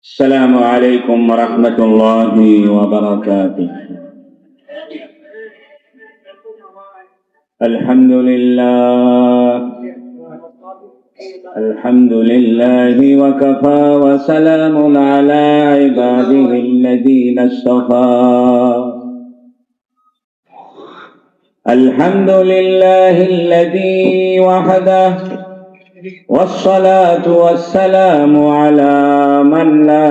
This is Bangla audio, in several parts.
السلام عليكم ورحمة الله وبركاته. الحمد لله وكفى وسلام على عباده الذين اصطفى. الحمد لله الذي وحده والصلاة والسلام على من لا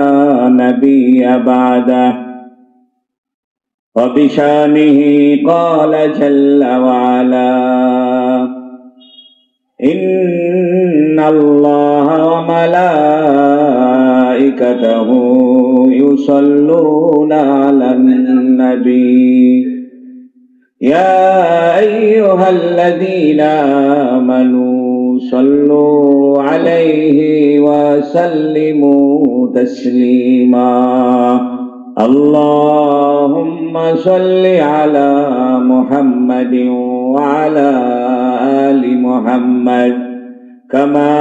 نبي بعده. وبشانه قال جل وعلا: إن الله وملائكته يصلون على النبي يا أيها الذين آمنوا صلوا عليه وسلموا تسليما. اللهم صل على محمد وعلى آل محمد كما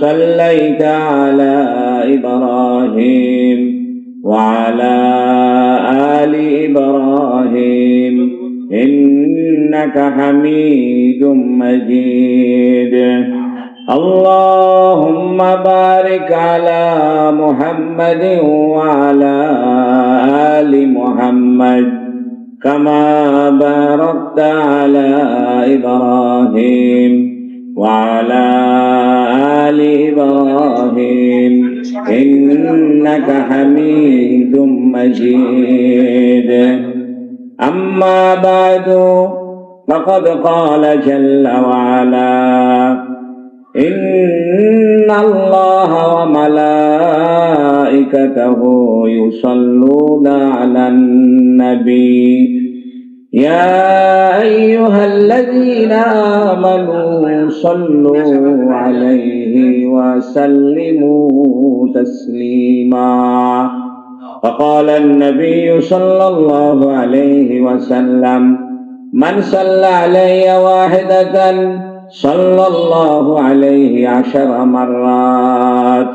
صليت على إبراهيم وعلى آل إبراهيم إنك حميد مجيد. اللهم بارك على محمد وعلى آل محمد كما باركت على إبراهيم وعلى آل إبراهيم إنك حميد مجيد. أما بعد فقد قال جل وعلا: إن الله وملائكته يصلون على النبي يا أيها الذين آمنوا صلوا عليه وسلموا تسليما. فقال النبي صلى الله عليه وسلم: من صلى علي واحدة صلى الله عليه 10 مرات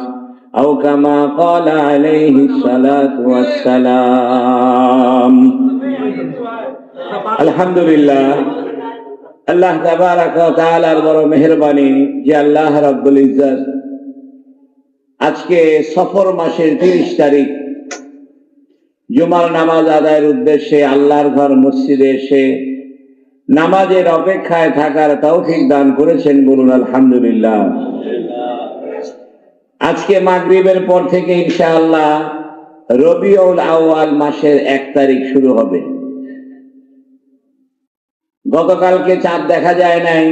أو كما قال عليه الصلاة والسلام. আলহামদুলিল্লাহ, আল্লাহ তাবারাক ওয়া তাআলার বড় মেহেরবানি যে আল্লাহ রাব্বুল ইজ্জত আজকে সফর মাসের 30 তারিখ জুমার নামাজ আদায়ের উদ্দেশ্যে আল্লাহর ঘর মসজিদে এসে নামাজের অপেক্ষায় থাকার তৌফিক দান করেছেন। বলুন আলহামদুলিল্লাহ। আজকে মাগরিবের পর থেকে ইনশাআল্লাহ রবিউল আউয়াল মাসের 1 তারিখ শুরু হবে। গতকালকে চাঁদ দেখা যায় নাই,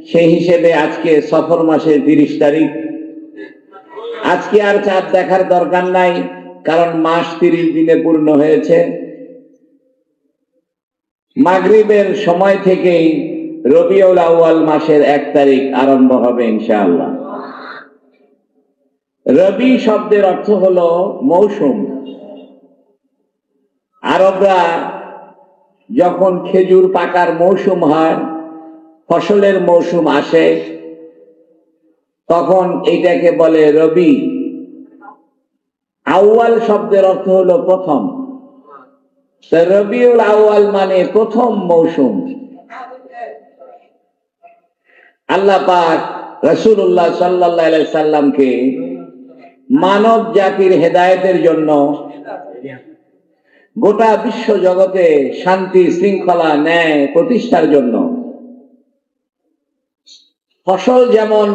সেই হিসেবে আজকে সফর মাসের 30 তারিখ। আজকে আর চাঁদ দেখার দরকার নাই, কারণ মাস 30 দিনে পূর্ণ হয়েছে। মাগরিবের সময় থেকেই রবিউল আউয়াল মাসের 1 তারিখ আরম্ভ হবে ইনশাআল্লাহ। রবি শব্দের অর্থ হলো মৌসুম। আরবরা যখন খেজুর পাকার মৌসুম হয়, ফসলের মৌসুম আসে, তখন এইটাকে বলে রবি। আউয়াল শব্দের অর্থ হলো প্রথম। রবিউল আউয়াল মানে প্রথম মৌসুম। আল্লাহ পাক রাসূলুল্লাহ সাল্লাল্লাহু আলাইহি সাল্লামকে মানব জাতির হেদায়েতের জন্য, গোটা বিশ্ব জগতে শান্তি শৃঙ্খলা ন্যায় প্রতিষ্ঠার জন্য, ফসল যেমন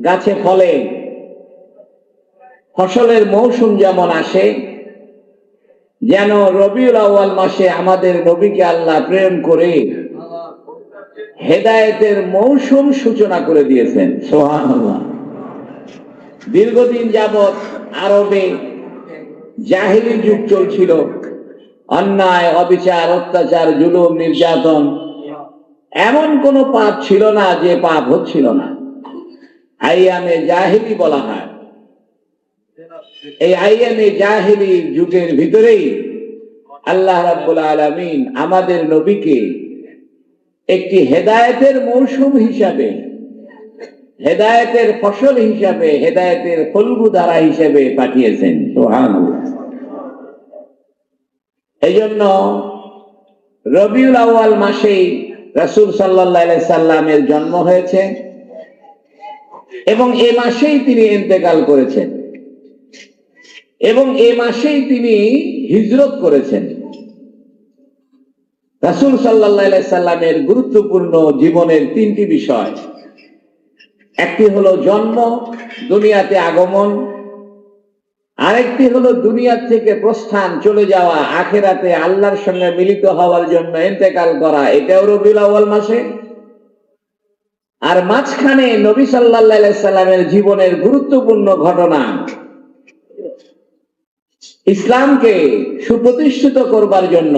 গাছে ফলে, ফসলের মৌসুম যেমন আসে, যেন রবিউল আউয়াল মাসে আমাদের নবীকে আল্লাহ প্রেরণ করে হেদায়েতের মৌসুম সূচনা করে দিয়েছেন। সুবহানাল্লাহ। দীর্ঘদিন যাবৎ আরবে জাহিলি যুগ চলছিল। অন্যায়, অবিচার, অত্যাচার, জুলুম, নির্যাতন, এমন কোন পাপ ছিল না যে পাপ হচ্ছিল না। আইয়ামে জাহিলি বলা হয়। এই আইয়ামে জাহিলি যুগের ভিতরেই আল্লাহ রাব্বুল আলামিন আমাদের নবীকে একটি হেদায়েতের মৌসুম হিসাবে হেদায়েতের ফসল হিসাবে, হেদায়েতের ফলগু ধারা হিসেবে পাঠিয়েছেন। সুবহানাল্লাহ। এই জন্য রবিউল আউয়াল মাসেই রাসূল সাল্লাল্লাহু আলাইহি সাল্লামের জন্ম হয়েছে এবং এই মাসেই তিনি ইন্তেকাল করেছেন এবং এই মাসেই তিনি হিজরত করেছেন। রাসূল সাল্লাল্লাহু আলাইহি সাল্লামের গুরুত্বপূর্ণ জীবনের তিনটি বিষয়, একটি হলো জন্ম, দুনিয়াতে আগমন, আরেকটি হলো দুনিয়া থেকে প্রস্থান, চলে যাওয়া, আখিরাতে আল্লাহর সঙ্গে মিলিত হওয়ার জন্য ইন্তেকাল করা, এটাও রবিউল আউয়াল মাসে। আর মাঝখানে নবী সাল্লাল্লাহু আলাইহি সাল্লামের জীবনের গুরুত্বপূর্ণ ঘটনা, ইসলামকে সুপ্রতিষ্ঠিত করবার জন্য,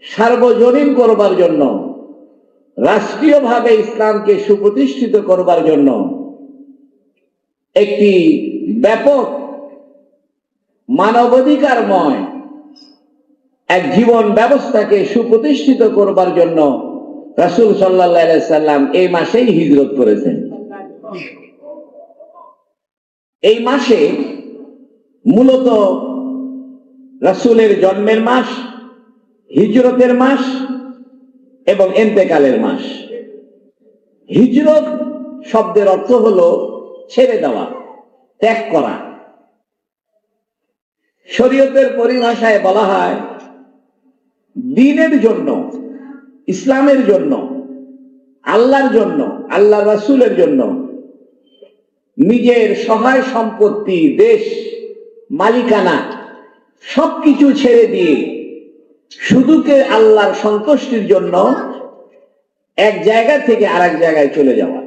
সার্বজনীন করবার জন্য, রাষ্ট্রীয়ভাবে ইসলামকে সুপ্রতিষ্ঠিত করবার জন্য একটি ব্যাপক মানবাধিকারময় এক জীবন ব্যবস্থাকে সুপ্রতিষ্ঠিত করবার জন্য রাসূল সাল্লাল্লাহু আলাইহি সাল্লাম এই মাসেই হিজরত করেছেন। এই মাসে মূলত রাসূলের জন্মের মাস, হিজরতের মাস এবং ইন্তেকালের মাস। হিজরত শব্দের অর্থ হলো ছেড়ে দেওয়া, ত্যাগ করা। শরীয়তের পরিভাষায় বলা হয় দ্বীনের জন্য, ইসলামের জন্য, আল্লাহর জন্য, আল্লাহ রাসূলের জন্য নিজের সহায় সম্পত্তি, দেশ, মালিকানা সবকিছু ছেড়ে দিয়ে শুধুকে আল্লাহর সন্তুষ্টির জন্য এক জায়গা থেকে আরেক জায়গায় চলে যাওয়া।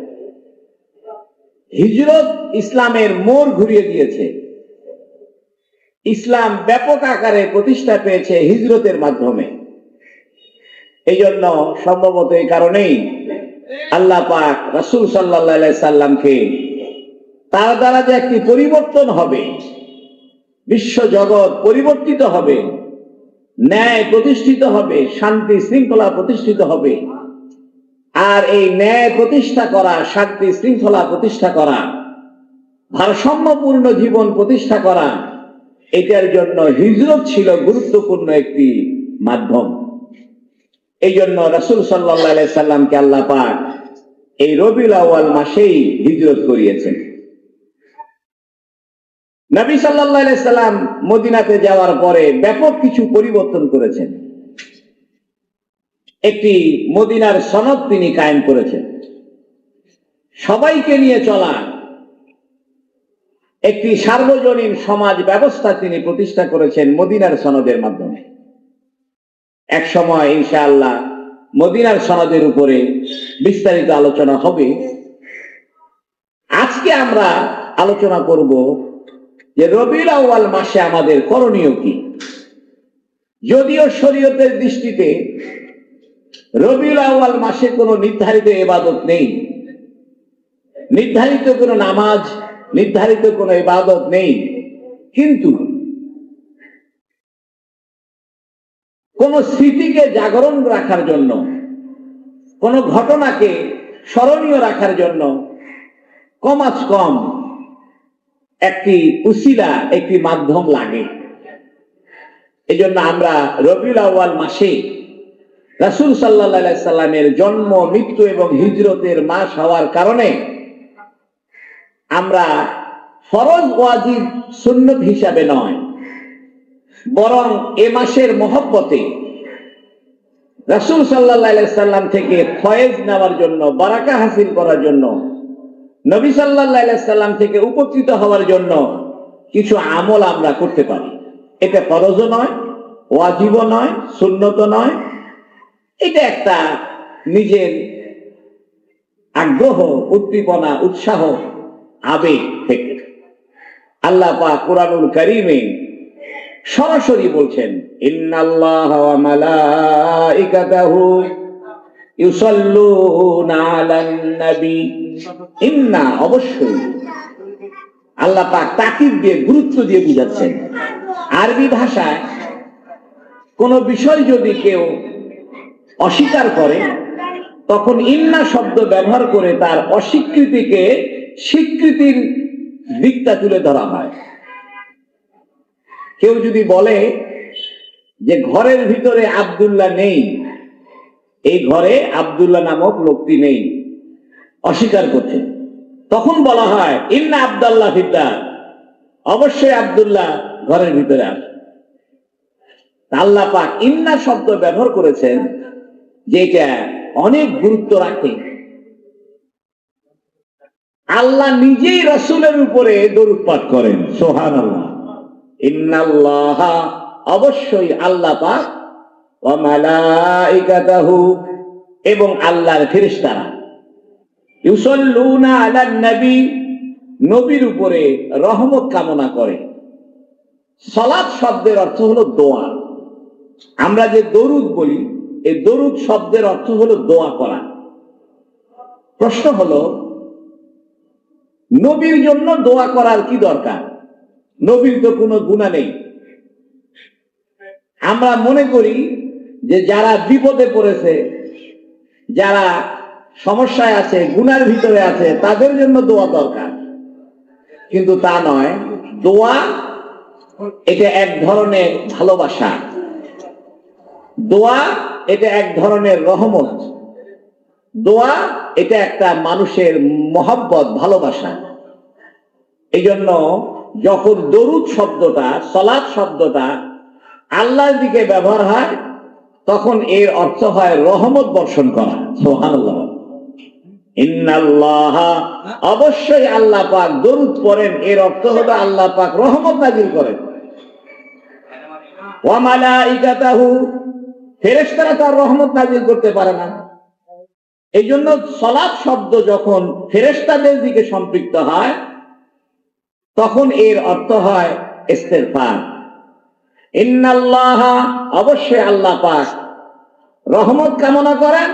হিজরত ইসলামের মোড় ঘুরিয়ে দিয়েছে। ইসলাম ব্যাপক আকারে প্রতিষ্ঠা পেয়েছে হিজরতের মাধ্যমে। এই জন্য সম্ভবত এই কারণেই আল্লাহ পাক রাসূল সাল্লাল্লাহু আলাইহি সাল্লামকে, তার দ্বারা যে একটি পরিবর্তন হবে, বিশ্ব জগৎ পরিবর্তিত হবে, ন্যায় প্রতিষ্ঠিত হবে, শান্তি শৃঙ্খলা প্রতিষ্ঠিত হবে, আর এই ন্যায় প্রতিষ্ঠা করা, শান্তি শৃঙ্খলা প্রতিষ্ঠা করা, ভারসাম্যপূর্ণ জীবন প্রতিষ্ঠা করা, এটার জন্য হিজরত ছিল গুরুত্বপূর্ণ একটি মাধ্যম। এই জন্য রাসূল সাল্লাল্লাহু আলাইহি সাল্লামকে আল্লাহ পাক এই রবিউল আউয়াল মাসেই হিজরত করিয়েছেন। নবী সাল্লাল্লাহু আলাইহি সাল্লাম মদিনাতে যাওয়ার পরে ব্যাপক কিছু পরিবর্তন করেছেন। একটি মদিনার সনদ তিনি কায়েম করেছেন। সবাইকে নিয়ে চলা একটি সার্বজনীন সমাজ ব্যবস্থা তিনি প্রতিষ্ঠা করেছেন মদিনার সনদের মাধ্যমে। এক সময় ইনশাআল্লাহ মদিনার সনদের উপরে বিস্তারিত আলোচনা হবে। আজকে আমরা আলোচনা করব যে রবিউল আউয়াল মাসে আমাদের করণীয় কি। যদিও শরীয়তের দৃষ্টিতে রবিউল আউয়াল মাসে কোনো নির্ধারিত ইবাদত নেই, নির্ধারিত কোনো নামাজ, নির্ধারিত কোনো ইবাদত নেই, কিন্তু কোন স্মৃতিকে জাগরণ রাখার জন্য, কোন ঘটনাকে স্মরণীয় রাখার জন্য কমাস কম একটি উসিলা, একটি মাধ্যম লাগে। এই জন্য আমরা রবিউল আউয়াল মাসে রাসূল সাল্লাল্লাহু আলাইহি সাল্লামের জন্ম, মৃত্যু এবং হিজরতের মাস হওয়ার কারণে আমরা ফরজ, ওয়াজিব, সুন্নত হিসাবে নয়, বরং এ মাসের মহব্বতে রাসূল সাল্লাল্লাহু আলাইহি সাল্লাম থেকে ফয়েজ নেওয়ার জন্য, বারাকা হাসিল করার জন্য, নবী সাল্লাল্লাহু আলাইহি সাল্লাম থেকে উপকৃত হওয়ার জন্য কিছু আমল আমরা করতে পারি। এটা ফরজও নয়, ওয়াজিবও নয়, সুন্নতও নয়, এটা একটা নিজের আগ্রহ, উদ্দীপনা, উৎসাহ, আবেগ থেকে। আল্লাহ পাক কুরআনুল কারীমে সরাসরি বলছেন, ইন্নাল্লাহা ওয়া মালাইকাতাহু ইউসাল্লুনা আলান নবী। ইন্না, অবশ্যই। আল্লাহ পাক তাকিদ দিয়ে, গুরুত্ব দিয়ে বুঝাচ্ছেন। আরবি ভাষায় কোন বিষয় যদি কেউ অস্বীকার করে তখন ইন্না শব্দ ব্যবহার করে তার অস্বীকৃতিকে স্বীকৃতির দিকটা তুলে ধরা হয়। কেউ যদি বলে যে ঘরের ভিতরে আব্দুল্লাহ নেই, এই ঘরে আব্দুল্লাহ নামক লোকটি নেই, অস্বীকার করছে, তখন বলা হয় ইন্না আব্দুল্লাহ ফিদ্দার, অবশ্যই আব্দুল্লাহ ঘরের ভিতরে আছে। আল্লাহ পাক ইন্না শব্দ ব্যবহার করেছেন যেটা অনেক গুরুত্ব রাখে। আল্লাহ নিজেই রাসূলের উপরে দরুদ পাঠ করেন, সুবহানাল্লাহ। ইন্নাল্লাহ, অবশ্যই আল্লাহ পাক, ওয়া মালাইকাতাহু, এবং আল্লাহর ফেরেশতারা, ইউসাল্লুনা আলান নবী, নবীর উপরে রহমত কামনা করে। সালাত শব্দের অর্থ হলো দোয়া। আমরা যে দরুদ বলি, এই দরুদ শব্দের অর্থ হলো দোয়া করা। প্রশ্ন হলো, নবীর জন্য দোয়া করার কি দরকার? নবীর তো কোনো গুনাহ নেই। আমরা মনে করি যে যারা বিপদে পড়েছে, যারা সমস্যায় আছে, গুনার ভিতরে আছে, তাদের জন্য দোয়া দরকার, কিন্তু তা নয়। দোয়া এটা এক ধরনের ভালোবাসা, দোয়া এটা এক ধরনের রহমত, দোয়া এটা একটা মানুষের মহব্বত, ভালোবাসা। এই জন্য যখন দরুদ শব্দটা, সালাত শব্দটা আল্লাহর দিকে ব্যবহার হয়, তখন এর অর্থ হয় রহমত বর্ষণ করা। সুবহানাল্লাহ। ইন্নাল্লাহ, অবশ্যই আল্লাহ পাক দরুদ পড়েন, এর অর্থ হলো আল্লাহ পাক রহমত নাযিল করেন। ওয়া মালাইকাতাহু, ফেরেশতারা তার রহমত নাযিল করতে পারে না। এই জন্য সালাত শব্দ যখন ফেরেশতাদের দিকে সম্পৃক্ত হয়, তখন এর অর্থ হয় ইস্তেগফার। ইন্নাল্লাহ, অবশ্যই আল্লাহ পাক রহমত কামনা করেন,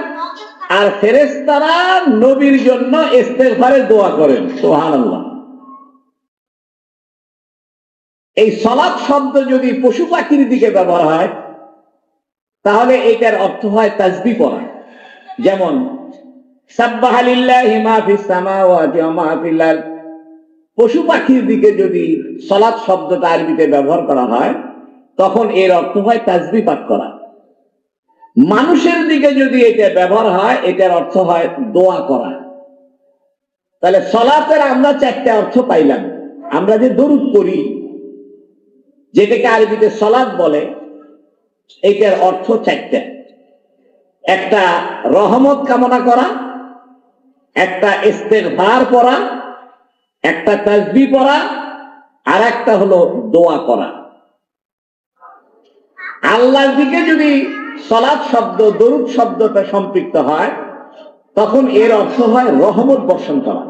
আর ফেরেশতারা নবীর জন্য ইস্তেগফারের দোয়া করেন। সুবহানাল্লাহ। এই সালাত শব্দ যদি পশু পাখির দিকে ব্যবহার হয়, তাহলে এটার অর্থ হয় তাসবিহ করা। যেমন সাব্বাহা লিল্লাহি মা ফিস সামাওয়াতি ওয়া মা ফিল আরদ, পশু পাখির দিকে যদি সালাত শব্দটা আরবিতে ব্যবহার করা হয়, তখন এর অর্থ হয় তাসবিহ পাঠ করা। মানুষের দিকে যদি এটা ব্যবহার হয়, এটার অর্থ হয় দোয়া করা। তাহলে সালাতের আমরা চারটা অর্থ পাইলাম। আমরা যে দরুদ করি, যেটাকে আরবিতে সালাত বলে, এটার অর্থ চারটা। একটা রহমত কামনা করা, একটা ইস্তেগফার পড়া, একটা তাসবিহ পড়া, আর একটা হলো দোয়া করা। আল্লাহর দিকে যদি সালাত শব্দ, দরুদ শব্দটা সম্পৃক্ত হয়, তখন এর অর্থ হয় রহমত বর্ষণ করা।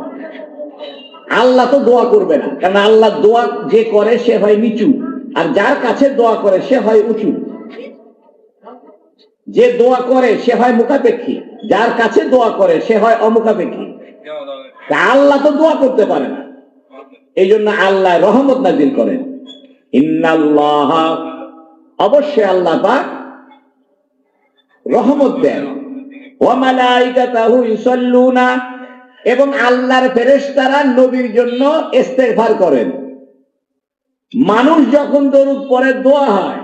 আল্লাহ তো দোয়া করবে না, কারণ আল্লাহ দোয়া যে করে সে হয় নিচু, আর যার কাছে দোয়া করে সে হয় উঁচু। যে দোয়া করে সে হয় মুখাপেক্ষী, যার কাছে দোয়া করে সে হয় অমুখাপেক্ষী। আল্লাহ তো দোয়া করতে পারে না, এই জন্য আল্লাহ রহমত নাযিল করেন। ইন্নাল্লাহ, অবশ্যই আল্লাহ পাক রহমত দেন। ওয়া মালাইকাতাহু ইউসাল্লুনা, এবং আল্লাহর ফেরেশতারা নবীর জন্য ইস্তেগফার করেন। মানুষ যখন দরুদ পড়ে দোয়া হয়,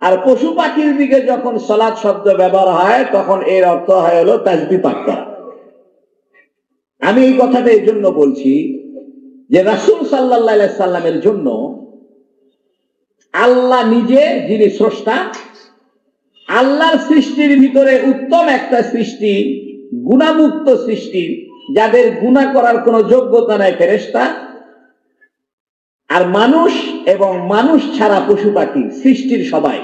আর পশু পাখির দিকে যখন সালাত শব্দ ব্যবহার হয়, তখন এর অর্থ হয় হলো তাসবিহ পাঠ করা। আমি এই কথাটা এই জন্য বলছি যে রাসূল সাল্লাল্লাহু আলাইহি সাল্লামের জন্য আল্লাহ নিজে, যিনি স্রষ্টা, আল্লাহর সৃষ্টির ভিতরে উত্তম একটা সৃষ্টি, গুণামুক্ত সৃষ্টি, যাদের গুনাহ করার কোনো যোগ্যতা নাই, ফেরেশতা, আর মানুষ, এবং মানুষ ছাড়া পশু পাখি, সৃষ্টির সবাই।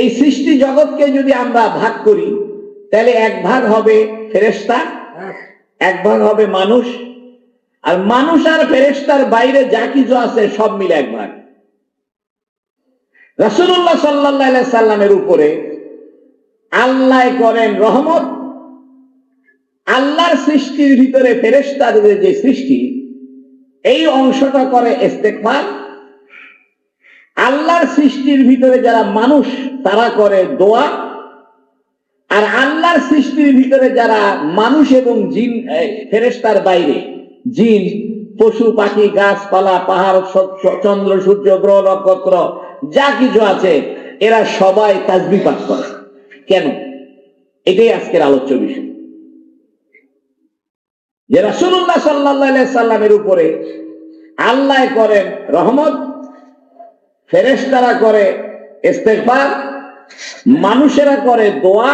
এই সৃষ্টি জগৎকে যদি আমরা ভাগ করি, তাহলে এক ভাগ হবে ফেরেশতা, এক ভাগ হবে মানুষ, আর মানুষ আর ফেরেশতার বাইরে যা কিছু আছে সব মিলে এক ভাগ। রাসূলুল্লাহ সাল্লাল্লাহু আলাইহি সাল্লামের উপরে আল্লাহ করেন রহমত। আল্লাহর সৃষ্টির ভিতরে ফেরেশতাদের যে সৃষ্টি, এই অংশটা করে ইস্তেগফার। আল্লাহর সৃষ্টির ভিতরে যারা মানুষ, তারা করে দোয়া। আর আল্লাহর সৃষ্টির ভিতরে যারা মানুষ এবং জিন, ফেরেশতার বাইরে জিন, পশু পাখি, গাছপালা, পাহাড়, চন্দ্র, সূর্য, গ্রহ, নক্ষত্র যা কিছু আছে, এরা সবাই তাসবিহ পাঠ করে। কেন? এটাই আজকের আলোচ্য বিষয়। যে রাসূলুল্লাহ সাল্লাল্লাহু আলাইহি সাল্লামের উপরে আল্লাহ করেন রহমত, ফেরেশতারা করে ইস্তেগফার, মানুষেরা করে দোয়া,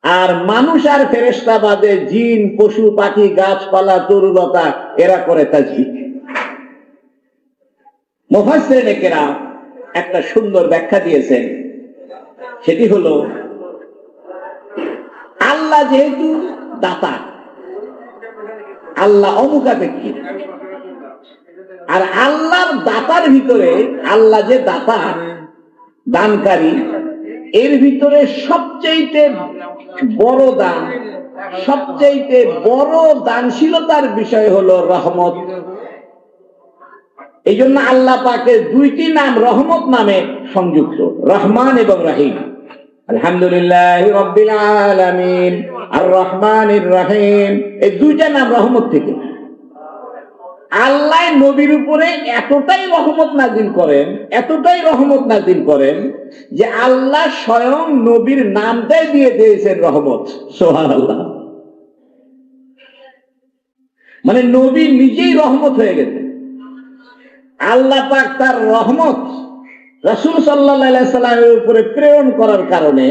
আর মানুষ আর ফেরেশতা বাদে জিন, পশু পাখি, গাছপালা, তরুলতা এরা করে তাসবিহ। মুফাসসিরিনে কেরাম একটা সুন্দর ব্যাখ্যা দিয়েছেন, সেটি হলো আল্লাহ যেহেতু দাতা, আল্লাহ অমুখাপেক্ষী, আর আল্লাহর দাতার ভিতরে, আল্লাহ যে দাতা দানকারী, এর ভিতরে সবচেয়ে বড় দান, সবচেয়ে বড় দানশীলতার বিষয় হলো রহমত। এই জন্য আল্লাহ পাকের দুইটি নাম রহমত নামে সংযুক্ত, রহমান এবং রহিম। আলহামদুলিল্লাহি রাব্বিল আলামিন, আর রহমানির রহিম, এই দুইটা নাম রহমত থেকে। আল্লাহ নবীর উপরে এতটাই রহমত নাজিল করেন, এতটাই রহমত নাজিল করেন যে আল্লাহ স্বয়ং নবীর নামটাই দিয়ে দিয়েছেন রহমত। সুবহানাল্লাহ। মানে নবী নিজেই রহমত হয়ে গেছে। আল্লাহ পাক তার রহমত রাসূল সাল্লাল্লাহু আলাইহি সাল্লামের উপরে প্রেরণ করার কারণে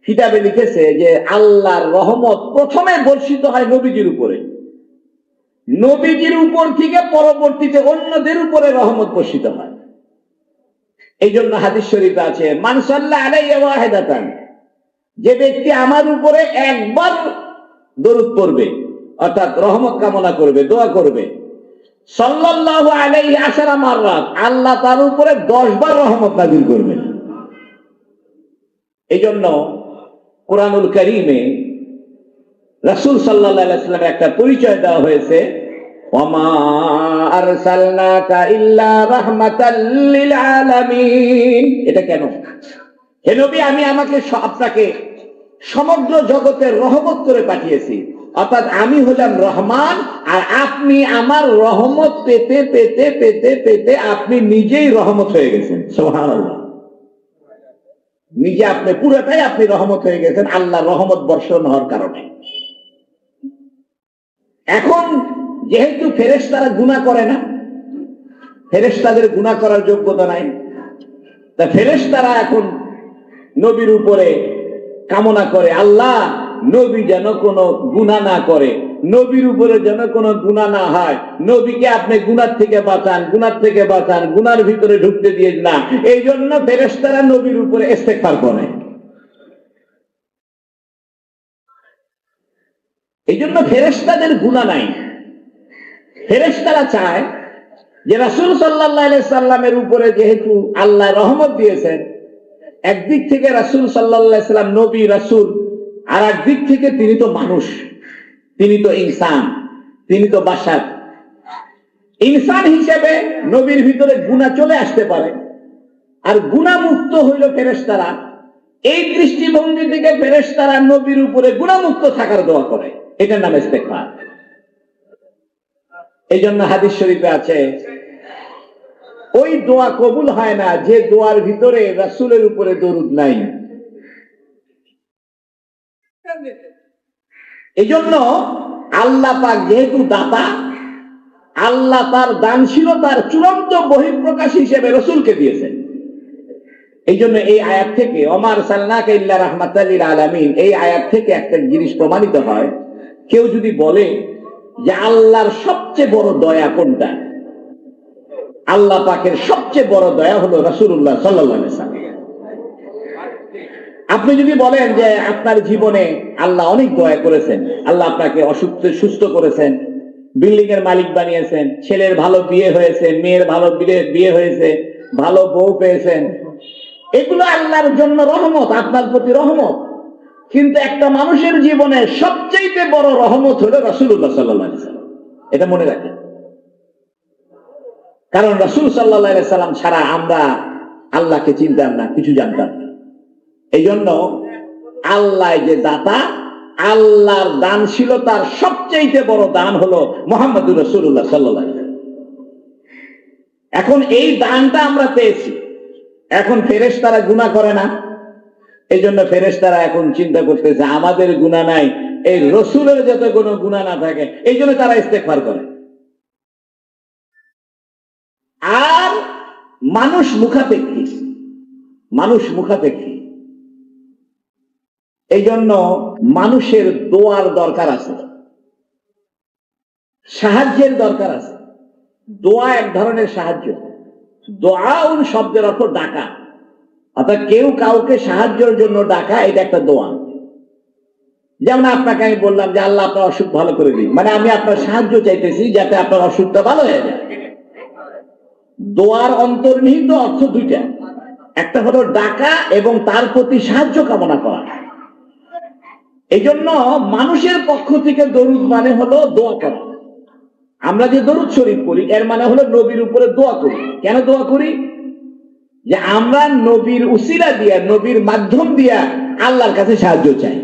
কিতাবে লিখেছে যে আল্লাহর রহমত প্রথমে বর্ষিত হয় নবীজির উপরে, নবীজির উপর থেকে পরবর্তীতে অন্যদের উপরে রহমত বর্ষিত হয়। এই জন্য হাদিস শরীফে আছে, মান সাল্লা আলাইহি ওয়াহিদাতান, যে ব্যক্তি আমার উপরে একবার দরুদ পড়বে, অর্থাৎ রহমত কামনা করবে, দোয়া করবে, সাল্লাল্লাহু আলাইহি আশারা মাররাত, আল্লাহ তার উপরে 10 বার রহমত নাযিল করবেন। এই জন্য কুরআনুল কারীমে রাসূল সাল্লাল্লাহু আলাইহি ওয়াসাল্লামের একটা পরিচয় দেওয়া হয়েছে, ওয়ামা আরসালনাকা ইল্লা রাহমাতাল লিল আলামিন। এটা কেন? হে নবী, আমি আপনাকে সমগ্র জগতের রহমত করে পাঠিয়েছি, অর্থাৎ আমি হলাম রহমান, আর আপনি আমার রহমত পেতে পেতে পেতে পেতে আপনি নিজেই রহমত হয়ে গেছেন। সুবহানাল্লাহ। নিজে আপনি পুরোটাই আপনি রহমত হয়ে গেছেন আল্লাহর রহমত বর্ষণ হওয়ার কারণে। এখন যেহেতু ফেরেশতারা গুনাহ করে না, ফেরেশতাদের গুনাহ করার যোগ্যতা নাই, তা ফেরেশতারা এখন নবীর উপরে কামনা করে, আল্লাহ নবী যেন কোনো গুনাহ না করে, নবীর উপরে যেন কোনো গুনাহ না হয়, নবীকে আপনি গুনাহ থেকে বাঁচান, গুনাহ থেকে বাঁচান, গুনার ভিতরে ঢুকতে দিয়ে না। এই জন্য ফেরেশতারা নবীর উপরে ইস্তেগফার করে। এই জন্য ফেরেশতাদের গুনাহ নাই। ফেরেশতারা চায় যে রাসূল সাল্লাল্লাহু আলাইহি সাল্লামের উপরে যেহেতু আল্লাহ রহমত দিয়েছেন, একদিক থেকে রাসূল সাল্লাল্লাহু আলাইহি সাল্লাম নবী রাসূল, আর একদিক থেকে তিনি তো মানুষ, তিনি তো ইনসান, তিনি তো বাশার। ইনসান হিসেবে নবীর ভিতরে গুনাহ চলে আসতে পারে, আর গুনাহ মুক্ত হইল ফেরেশতারা। এই দৃষ্টিভঙ্গি থেকে ফেরেশতারা নবীর উপরে গুনাহ মুক্ত থাকার দোয়া করে, এটার নাম ইস্তেগফার। এই জন্য হাদিস শরীফে আছে, ওই দোয়া কবুল হয় না যে দোয়ার ভিতরে রাসূলের উপরে দরুদ নাই। এই জন্য আল্লাহ পাক যেহেতু দাতা, আল্লাহ তার দানশীলতার চূড়ান্ত বহিঃপ্রকাশ হিসেবে রাসূলকে দিয়েছেন। এই জন্য এই আয়াত থেকে ওমা আরসালনাকা ইল্লা রাহমাতাল লিল আলামিন, এই আয়াত থেকে একটা জিনিস প্রমাণিত হয়, কেউ যদি বলে যে আল্লাহর সবচেয়ে বড় দয়া কোনটা, আল্লাহ পাকের সবচেয়ে বড় দয়া হলো রাসূলুল্লাহ সাল্লাল্লাহু আলাইহি ওয়াসাল্লাম। আপনি যদি বলেন যে আপনার জীবনে আল্লাহ অনেক দয়া করেছেন, আল্লাহ আপনাকে সুস্থ করেছেন, বিল্ডিং এর মালিক বানিয়েছেন, ছেলের ভালো বিয়ে হয়েছে, মেয়ের ভালো বিয়ে হয়েছে, ভালো বউ পেয়েছেন, এগুলো আল্লাহর জন্য রহমত, আপনার প্রতি রহমত। কিন্তু একটা মানুষের জীবনে সবচেয়ে বড় রহমত হলো রাসূলুল্লাহ সাল্লাল্লাহু আলাইহি ওয়াসাল্লাম, এটা মনে রাখেন। কারণ রাসূল সাল্লাল্লাহু আলাইহি ওয়াসাল্লাম ছাড়া আমরা আল্লাহকে চিনতাম না, কিছু জানতাম না। এই জন্য আল্লাহ যে দাতা, আল্লাহর দানশীলতার সবচেয়ে বড় দান হলো মুহাম্মদুর রাসূলুল্লাহ সাল্লাল্লাহু আলাইহি ওয়াসাল্লাম। এখন এই দানটা আমরা পেয়েছি। এখন ফেরেশতারা গুনাহ করে না, এই জন্য ফেরেশতারা এখন চিন্তা করতেছে আমাদের গুনাহ নাই, এই রসুলের যাতে কোনো গুনাহ না থাকে, এই জন্য তারা ইস্তেগফার করে। আর মানুষ মুখাপেক্ষী, মানুষ মুখাপেক্ষী, এই জন্য মানুষের দোয়ার দরকার আছে, সাহায্যের দরকার আছে। দোয়া এক ধরনের সাহায্য। দোয়াউন শব্দের অর্থ ডাকা, অর্থাৎ কেউ কাউকে সাহায্যের জন্য ডাকা, এটা একটা দোয়া। যেমন আপনাকে আমি বললাম যে আল্লাহ আপনার অসুখ ভালো করে দিন, মানে আমি আপনার সাহায্য চাইতেছি যাতে আপনার অসুখটা ভালো হয়ে যায়। দোয়ার অন্তর্নিহিত অর্থ দুইটা, একটা হলো ডাকা এবং তার প্রতি সাহায্য কামনা করা। এই জন্য মানুষের পক্ষ থেকে দরুদ মানে হলো দোয়া করা। আমরা যে দরুদ শরীফ করি এর মানে হলো নবীর উপরে দোয়া করি। কেন দোয়া করি? যে আমরা নবীর উসিলা দিয়া, নবীর মাধ্যম দিয়া আল্লাহর কাছে সাহায্য চাই।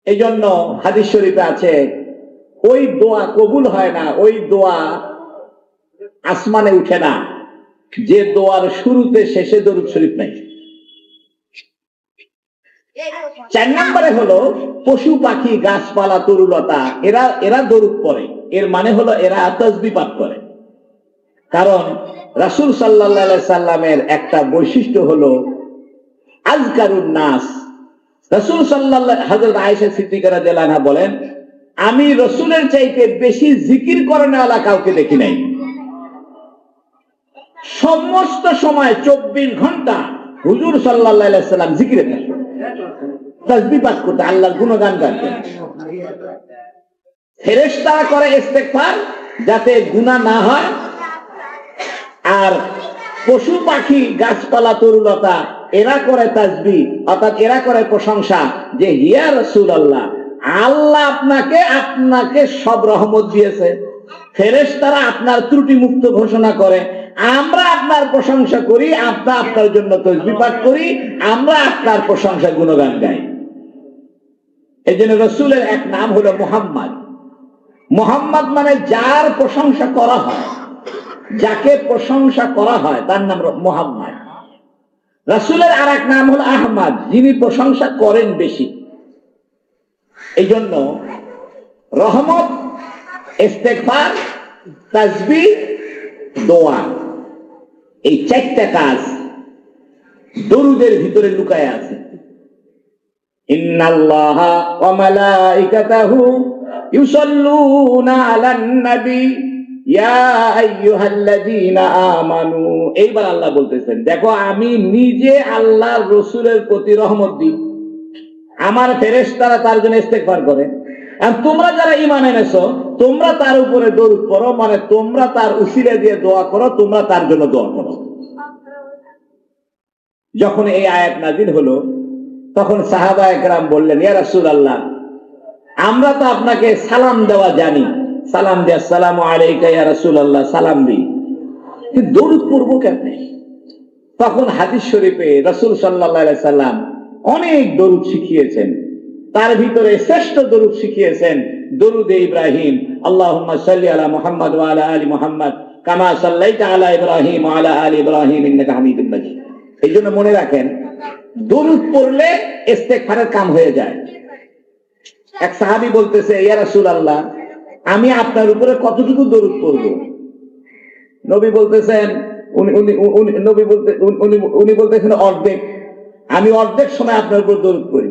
এই জন্য হাদিস শরীফে আছে ওই দোয়া কবুল হয় না, ওই দোয়া আসমানে উঠে না যে দোয়ার শুরুতে শেষে দরুদ শরীফ নাই। 4 নম্বরে হলো পশু পাখি গাছপালা তরুলতা, এরা দরুদ পড়ে, এর মানে হলো এরা তাসবিহ পাঠ করে। কারণ রাসূল সাল্লাল্লাহু আলাইহি সাল্লামের একটা বৈশিষ্ট্য হলো আযকারুন নাস। রাসূল সাল্লাল্লাহু, হযরত আয়েশা সিদ্দিকা রাদিয়াল্লাহু আনহা বলেন, আমি রাসূলের চাইতে বেশি জিকির করেনওয়ালা কাউকে দেখি নাই। সমস্ত সময় 24 ঘন্টা হুজুর সাল্লাল্লাহু আলাইহি সাল্লাম জিকিরে থাকতেন, তাসবিহ পাঠ করতেন, আল্লাহর গুণগান গাইতেন। ফেরেশতারা করে ইস্তেগফার যাতে গুনাহ না হয়, আর পশু পাখি গাছপালা তরুলতা এরা করে তাসবিহ, অর্থাৎ এরা করে প্রশংসা যে ইয়া রাসূলুল্লাহ, আল্লাহ আপনাকে সব রহমত দিয়েছে। ফেরেশতারা আপনার ত্রুটি মুক্ত ঘোষণা করে, আমরা আপনার প্রশংসা করি, আমরা আপনার জন্য তাসবিহ পাঠ করি, আমরা আপনার প্রশংসা গুণগান গাই। এই জন্য রাসূলের এক নাম হলো মুহাম্মদ। মুহাম্মদ মানে যার প্রশংসা করা হয়, যাকে প্রশংসা করা হয় তার নাম মুহাম্মদ। রাসূলের আর এক নাম হলো আহমদ, যিনি প্রশংসা করেন বেশি। এই জন্য রহমত, ইস্তেগফার, তাসবিহ, দোয়া, এই 4টা কাজ দরুদের ভিতরে লুকায় আছে। ইন্নাল্লাহা ওয়া মালাইকাতাহু ইউসাল্লুনা আলান নবী ইয়া আইয়ুহাল্লাযীনা আমানু। এইবার আল্লাহ বলতেছেন, দেখো আমি নিজে আল্লাহর রাসূলের প্রতি রহমত দিই, আমার ফেরেশতারা তার জন্য ইস্তেগফার করে, আর তোমরা যারা ঈমান এনেছো তোমরা তার উপরে দরুদ পড়ো, মানে তোমরা তার উসিলা দিয়ে দোয়া করো, তোমরা তার জন্য দোয়া করো। যখন এই আয়াত নাযিল হলো তখন সাহাবায়ে কেরাম বললেন, ইয়া রাসূলুল্লাহ, আমরা তো আপনাকে সালাম দেওয়া জানি, সালাম দিয়ে আসসালামু আলাইকা ইয়া রাসূলুল্লাহ সালাম দিই, কিন্তু দরুদ পড়বো কেমনে? তখন হাদিস শরীফে রাসূল সাল্লাল্লাহু আলাইহি সাল্লাম অনেক দরুদ শিখিয়েছেন, তার ভিতরে শ্রেষ্ঠ দরুদ শিখিয়েছেন দরুদে ইব্রাহিম, আল্লাহুম্মা সাল্লি আলা মুহাম্মদ ওয়া আলা আলি মুহাম্মদ কামা সাল্লাইতা আলা ইব্রাহিম ওয়া আলা আলি ইব্রাহিম ইন্নাকা হামিদুম মাজিদ। এই জন্য মনে রাখেন, দরুদ পড়লে ইস্তেগফারের কাম হয়ে যায়। এক সাহাবী বলতেছে, ইয়া রাসূলুল্লাহ, আমি আপনার উপরে কতটুকু দরুদ পড়ব? নবী বলতেছেন, উনি বলতেছেন অর্ধেক। আমি অর্ধেক সময় আপনার উপর দরুদ পড়ি।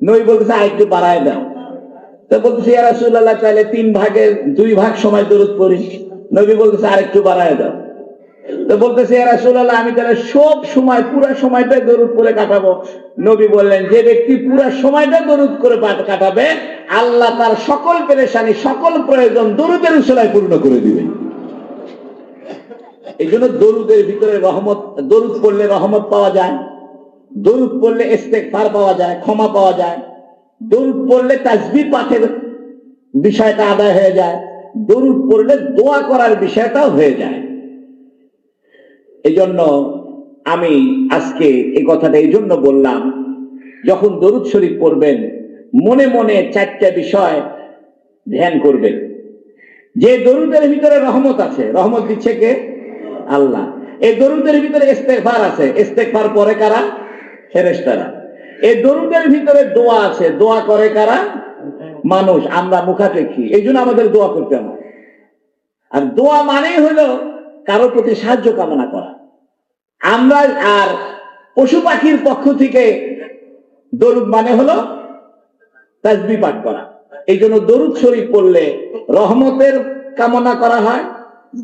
নবী বলতেছে আরেকটু বাড়ায় দাও। তো বলতেছে, ইয়া রাসূলুল্লাহ, তাহলে 3 ভাগের 2 ভাগ সময় দরুদ পড়ি। নবী বলতেছে আরেকটু বাড়ায় দাও। তো বলতেছে, ইয়া রাসূলুল্লাহ, আমি তাহলে সব সময় পুরো সময়টা দরুদ পড়ে কাটাবো। নবী বললেন, যে ব্যক্তি পুরো সময়টা দরুদ করে কাটাবে, আল্লাহ তার সকল পেরেশানি, সকল প্রয়োজন দরুদের উসিলায় পূর্ণ করে দিবে। এই জন্য দরুদের ভিতরে রহমত, দরুদ পড়লে রহমত পাওয়া যায়, দরুদ পড়লে ইস্তেগফার পাওয়া যায়, ক্ষমা পাওয়া যায়, দরুদ পড়লে তাসবিহ পাঠের বিষয়টা আদায় হয়ে যায়, দরুদ পড়লে দোয়া করার বিষয়টাও হয়ে যায়। এই জন্য আমি আজকে এই কথাটা এই জন্য বললাম, যখন দরুদ শরীফ পড়বেন মনে মনে চারটা বিষয় ধ্যান করবেন। যে দরুদের ভিতরে রহমত আছে, রহমত দিচ্ছে কে? আল্লাহ। এই দরুদের ভিতরে ইস্তেগফার আছে, ইস্তেগফার পরে কারা? ফেরেশতারা। এই দরুদের ভিতরে দোয়া আছে, দোয়া করে কারা? মানুষ। আমরা মুখাপেক্ষী, এই জন্য আমাদের দোয়া করতে হয়। আর দোয়া মানেই হলো কারোর প্রতি সাহায্য কামনা করা। আমরা আর পশু পাখির পক্ষ থেকে দরুদ মানে হলো তাসবিহ পাঠ করা। এই জন্য দরুদ শরীফ পড়লে রহমতের কামনা করা হয়,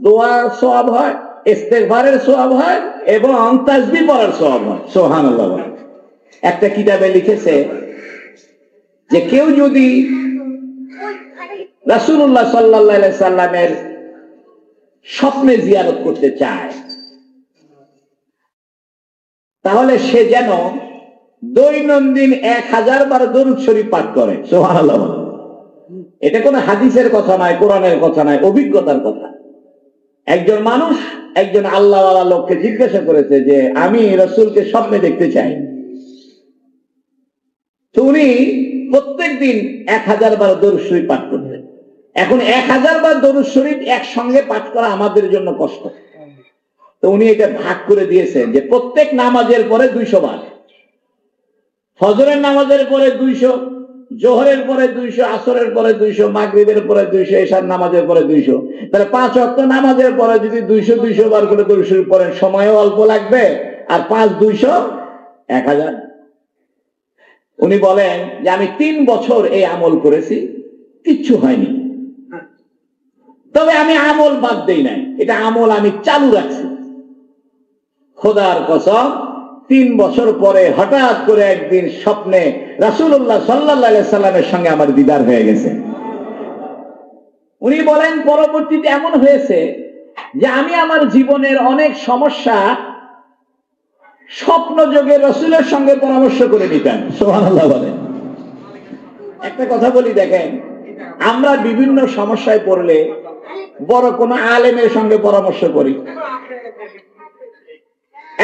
দোয়ার সওয়াব হয়, ইস্তেগফারের সওয়াব হয় এবং তাসবিহ পড়ার সওয়াব হয়। সুবহানাল্লাহ। একটা কিতাবে লিখেছে যে কেউ যদি রাসূলুল্লাহ সাল্লাল্লাহু আলাইহি সাল্লামের স্বপ্নে জিয়ারত করতে চায়, তাহলে সে যেন দৈনন্দিন 1000 বার দরুদ শরীফ পাঠ করে। সুবহানাল্লাহ। এটা কোনো হাদিসের কথা নয়, কোরআনের কথা নয়, অভিজ্ঞতার কথা। একজন মানুষ একজন আল্লাহওয়ালা লোককে জিজ্ঞাসা করেছে যে আমি রাসূলকে স্বপ্নে দেখতে চাই। তো উনি প্রত্যেকদিন 1000 বার দরুদ শরীফ পাঠ করতেন। এখন 1000 বার দরুদ শরীফ একসঙ্গে পাঠ করা আমাদের জন্য কষ্ট। তো উনি এটা ভাগ করে দিয়েছেন যে প্রত্যেক নামাজের পরে 200 বার, ফজরের নামাজের পরে 200, জোহরের পরে 200, আসরের পরে 200, মাগরিবের পরে 200, এশার নামাজের পরে 200। তাহলে 5 ওয়াক্ত নামাজের পরে যদি 200 বার করে দরুদ শরীফ পড়েন, সময়ও অল্প লাগবে, আর 5 200 1000। উনি বলেন যে আমি 3 বছর এই আমল করেছি, কিচ্ছু হয়নি, তবে আমি আমল বাদ দেই নাই, এটা আমল আমি চালু রাখছি। খোদার কসম, 3 বছর পরে হঠাৎ করে একদিন স্বপ্নে রাসূলুল্লাহ সাল্লাল্লাহু আলাইহি সাল্লামের সঙ্গে আমার দিদার হয়ে গেছে। উনি বলেন পরবর্তীতে এমন হয়েছে যে আমি আমার জীবনের অনেক সমস্যা স্বপ্ন যোগে রাসূলের সঙ্গে পরামর্শ করে নিতাম। সুবহানাল্লাহ বলেন। একটা কথা বলি, দেখেন, আমরা বিভিন্ন সমস্যায় পড়লে বড় কোনো আলেমের সঙ্গে পরামর্শ করি।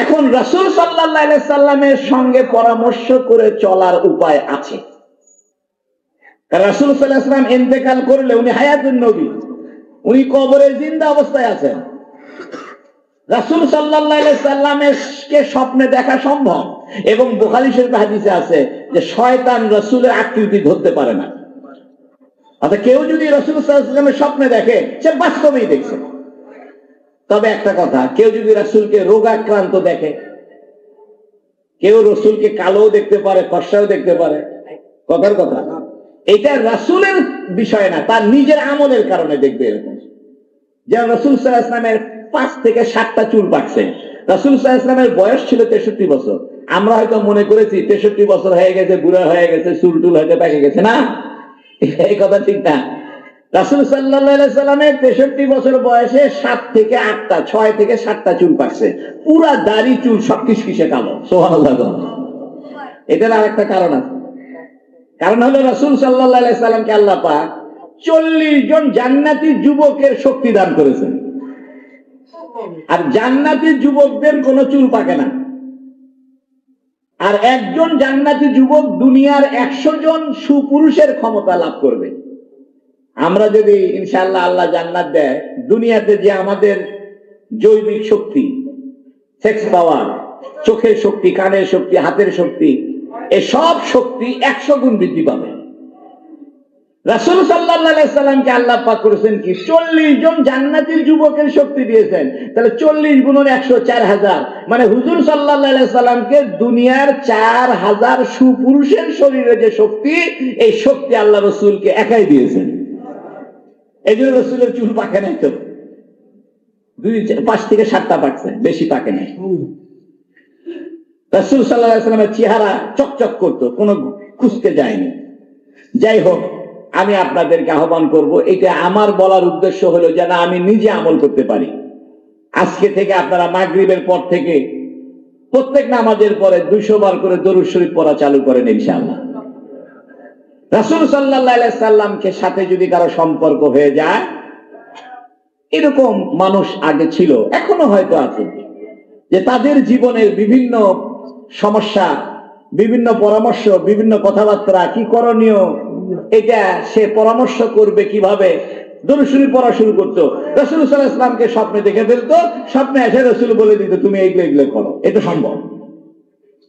এখন রাসূল সাল্লাল্লাহু আলাইহি সাল্লামের সঙ্গে পরামর্শ করে চলার উপায় আছে। রাসূল সাল্লাল্লাহু আলাইহি সাল্লাম ইন্তেকাল করলে উনি হায়াতুন নবী, উনি কবরে জিন্দা অবস্থায় আছেন। রাসূল সাল্লাল্লাহু আলাইহি সাল্লামের কে স্বপ্নে দেখা সম্ভব, এবং বুখারী শরীফে হাদিসে আছে যে শয়তান রাসূলের আকৃতি ধরতে পারে না। অর্থাৎ কেউ যদি রাসূল সাল্লাল্লাহু আলাইহি সাল্লামের স্বপ্নে দেখে, সে বাস্তবেই দেখছে। তবে একটা কথা, কেউ যদি রাসূলকে রোগাক্রান্ত দেখে, কেউ রাসূলকে কালোও দেখতে পারে, ফর্সাও দেখতে পারে, কথার কথা। এটা রাসূলের বিষয় না, তার নিজের আমলের কারণে দেখবে এরকম। যেমন রাসূল সাল্লাল্লাহু আলাইহি ওয়াসাল্লামের 5 থেকে 7টা চুল পাকছে। রাসূল সাল্লাল্লাহু আলাইহি ওয়াসাল্লামের বয়স ছিল 63 বছর। আমরা হয়তো মনে করেছি 63 বছর হয়ে গেছে, বুড়া হয়ে গেছে, চুল টুল হয়তো পেকে গেছে। না, এই কথা ঠিক না। রাসূল সাল্লাল্লাহু আলাইহি ওয়াসাল্লামের 63 বছর বয়সে 7 থেকে 8টা, 6 থেকে 7টা চুল পাকছে। পুরা দাড়ি চুল সব কিসকিসে কালো। সুবহানাল্লাহ। এটার আরেকটা কারণ আছে। কারণ হলো রাসূল সাল্লাল্লাহু আলাইহি ওয়াসাল্লামকে আল্লাহ পাক 40 জন জান্নাতি যুবকের শক্তি দান করেছেন। আর জান্নাতি যুবকদের কোনো চুল পাকে না। আর একজন জান্নাতি যুবক দুনিয়ার 100 জন সুপুরুষের ক্ষমতা লাভ করবে। আমরা যদি ইনশাআল্লাহ আল্লাহ জান্নাত দেয়, দুনিয়াতে যে আমাদের জৈবিক শক্তি, সেক্স পাওয়ার, চোখের শক্তি, কানের শক্তি, হাতের শক্তি, এই সব শক্তি 100 গুণ বৃদ্ধি পাবে। রাসূল সাল্লাল্লাহু আলাইহি সাল্লামকে আল্লাহ পাক করেছেন কি 40 জন জান্নাতি যুবকের শক্তি দিয়েছেন। তাহলে 40 গুণন 100, 4000, মানে হুজুর সাল্লাল্লাহু আলাইহি সাল্লামকে দুনিয়ার 4000 সুপুরুষের শরীরে যে শক্তি, এই শক্তি আল্লাহ রাসূলকে একাই দিয়েছেন। এই জন্য রাসূলের চুল পাকে নাই, তো 5 থেকে 7টা পাকছে, বেশি পাকে নাই। রাসূল সাল্লাল্লাহু আলাইহি সাল্লামের চেহারা চকচক করতো, কোনো কুঁচকে যায়নি। যাই হোক, আমি আপনাদেরকে আহ্বান করব, এটা আমার বলার উদ্দেশ্য হলো যেন আমি নিজে আমল করতে পারি। আজকে থেকে আপনারা মাগরিবের পর থেকে প্রত্যেক নামাজের পরে 200 বার করে দরুদ শরীফ পড়া চালু করেন ইনশাআল্লাহ। রাসূল সাল্লাল্লাহু আলাইহি সাল্লামকে সাথে যদি কারো সম্পর্ক হয়ে যায়, এরকম মানুষ আগে ছিল, এখনো হয়তো আছে, যে তাদের জীবনের বিভিন্ন সমস্যা, বিভিন্ন পরামর্শ, বিভিন্ন কথাবার্তা, কি করণীয়, এটা সে পরামর্শ করবে কিভাবে। দরুদ শরীফ পড়া শুরু করতো, রাসূল সাল্লাল্লাহু আলাইহি ওয়াসাল্লামকে স্বপ্নে দেখে ফেলতো, স্বপ্নে এসে রাসূল বলে দিত তুমি এইগুলো এগুলো করো। এটা সম্ভব।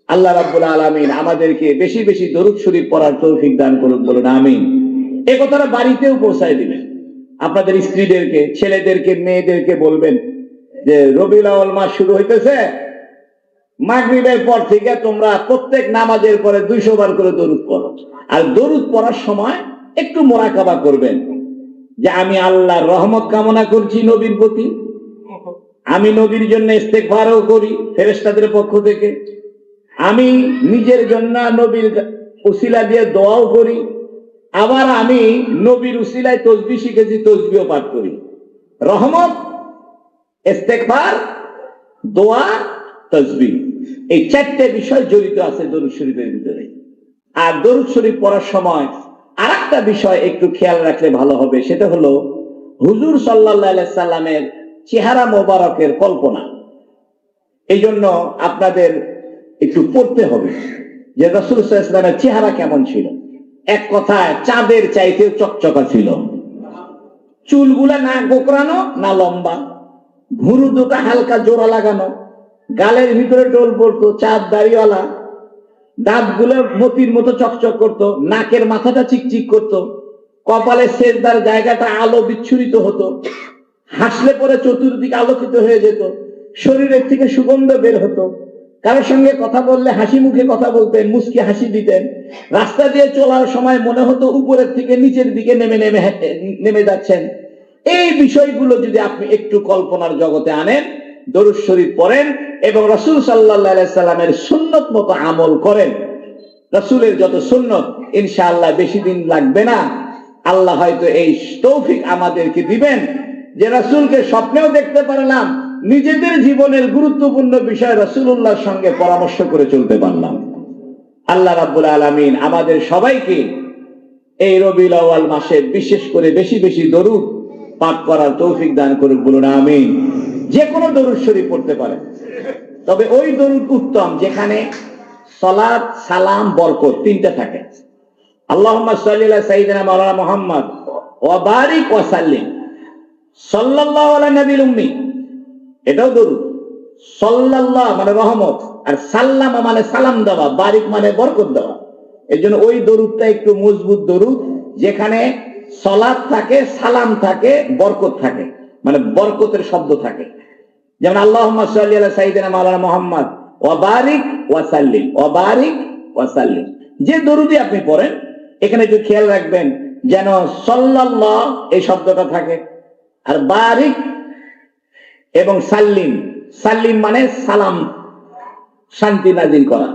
আল্লাহ রাব্বুল আলামিন আমাদেরকে বেশি বেশি দরুদ শরীফ পড়ার তৌফিক দান করুন, বলুন আমিন। এই কথাটা বাড়িতেও পৌঁছায় দিবেন, আপনাদের স্ত্রীদেরকে, ছেলেদেরকে, মেয়েদেরকে বলবেন যে রবিউল আউয়াল মাস শুরু হইতেছে, মাগরিবের পর থেকে তোমরা প্রত্যেক নামাজের পরে 200 বার করে দরুদ পড়ো। আর দরুদ পড়ার সময় একটু মুরাকাবা করবেন যে আমি আল্লাহর রহমত কামনা করছি নবীর প্রতি, আমি নবীর জন্য ইস্তেগফারও করি ফেরেশতাদের পক্ষ থেকে, আমি নিজের জন্য নবীর উসিলা দিয়ে দোয়াও করি, আবার আমি নবীর উসিলায় তাসবিহ শিখেছি, তাসবিহও পাঠ করি। রহমত, ইস্তেগফার, দোয়া, তাসবিহ, এই 4টে বিষয় জড়িত আছে দরুদ শরীফের ভিতরে। আর দরুদ শরীফ পড়ার সময় আরেকটা বিষয় একটু খেয়াল রাখলে ভালো হবে, সেটা হলো হুজুর সাল্লাল্লাহু আলাইহি সাল্লামের চেহারা মোবারকের কল্পনা। এই জন্য আপনাদের একটু পড়তে হবে যে রাসূল সাল্লাল্লাহু আলাইহি সাল্লামের চেহারা কেমন ছিল। এক কথায় চাঁদের চাইতে চকচকা ছিল, চুলগুলা না গোকরানো না লম্বা, ভুরু দুটো হালকা জোড়া লাগানো, গালের ভিতরে টোল পড়তো, চাঁদ দাড়িওয়ালা, দাঁতগুলো মতির মতো চকচক করতো, নাকের মাথাটা চিকচিক করতো, কপালে সেজদার জায়গাটা আলো বিচ্ছুরিত হতো, হাসলে পরে চতুর্দিকে আলোকিত হয়ে যেত, শরীরের থেকে সুগন্ধ বের হতো, কারোর সঙ্গে কথা বললে হাসি মুখে কথা বলতেন, মুচকি হাসি দিতেন, রাস্তা দিয়ে চলার সময় মনে হতো উপরের থেকে নিচের দিকে নেমে যাচ্ছেন। এই বিষয়গুলো যদি আপনি একটু কল্পনার জগতে আনেন, দরুদ শরীফ পড়েন এবং রাসূল সাল্লাল্লাহু আলাইহি সাল্লামের সুন্নত মতো আমল করেন, রাসূলের যত সুন্নত, ইনশাআল্লাহ বেশি দিন লাগবে না, আল্লাহ হয়তো এই তৌফিক আমাদেরকে দিবেন যে রাসূলকে স্বপ্নেও দেখতে পারলাম, নিজেদের জীবনের গুরুত্বপূর্ণ বিষয় রাসূলুল্লাহর সঙ্গে পরামর্শ করে চলতে পারলাম। আল্লাহ রাব্বুল আলামিন আমাদের সবাইকে এই রবিউল আউয়াল মাসে বিশেষ করে বেশি বেশি দরুদ পাঠ করার তৌফিক দান করুন, বলুন আমিন। যে কোনো দরুদ শরীফ পড়তে পারেন, তবে ওই দরুদ উত্তম যেখানে সালাত, সালাম, বরকত তিনটা থাকে। আল্লাহুম্মা সাল্লি আলা সাইয়্যিদিনা মাওলানা মুহাম্মদ ওয়া বারিক ওয়া সাল্লিম সাল্লাল্লাহু আলা নবিল উম্মি, এটাও দরুদ। সাল্লাল্লাহু মানে রহমত, আর সাল্লাম মানে সালাম দেওয়া, বারিক মানে বরকত দেওয়া। এই জন্য ওই দরুদটা একটু মজবুত দরুদ, যেখানে সালাত থাকে, সালাম থাকে, বরকত থাকে, মানে বরকতের শব্দ থাকে। যেমন আল্লাহুম্মা সাল্লি আলা সাইয়্যিদিনা মাওলানা মুহাম্মদ ওয়া বারিক ওয়া সাল্লিম, ওয়া বারিক ওয়া সাল্লিম। যে দরুদই আপনি পড়েন, এখানে একটু খেয়াল রাখবেন যেন সাল্লাল্লাহ এই শব্দটা থাকে, আর বারিক এবং সাল্লিম, সাল্লিম মানে সালাম, শান্তি নাজিল করা,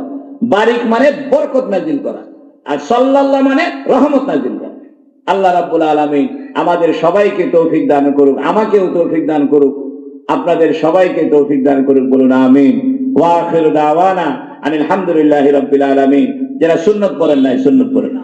বারিক মানে বরকত নাজিল করা, আর সাল্লাল্লাহ মানে রহমত নাজিল করা। আল্লাহ রাব্বুল আলামিন আমাদের সবাইকে তৌফিক দান করুক, আমাকেও তৌফিক দান করুক, আপনাদের সবাইকে তৌফিক দান করুক, বলুন আমিন। ওয়া আখিরু দাওয়ানা আনিল হামদুলিল্লাহি রাব্বিল আলামিন। যারা সুন্নাত পড়েন নাই সুন্নাত পড়েন।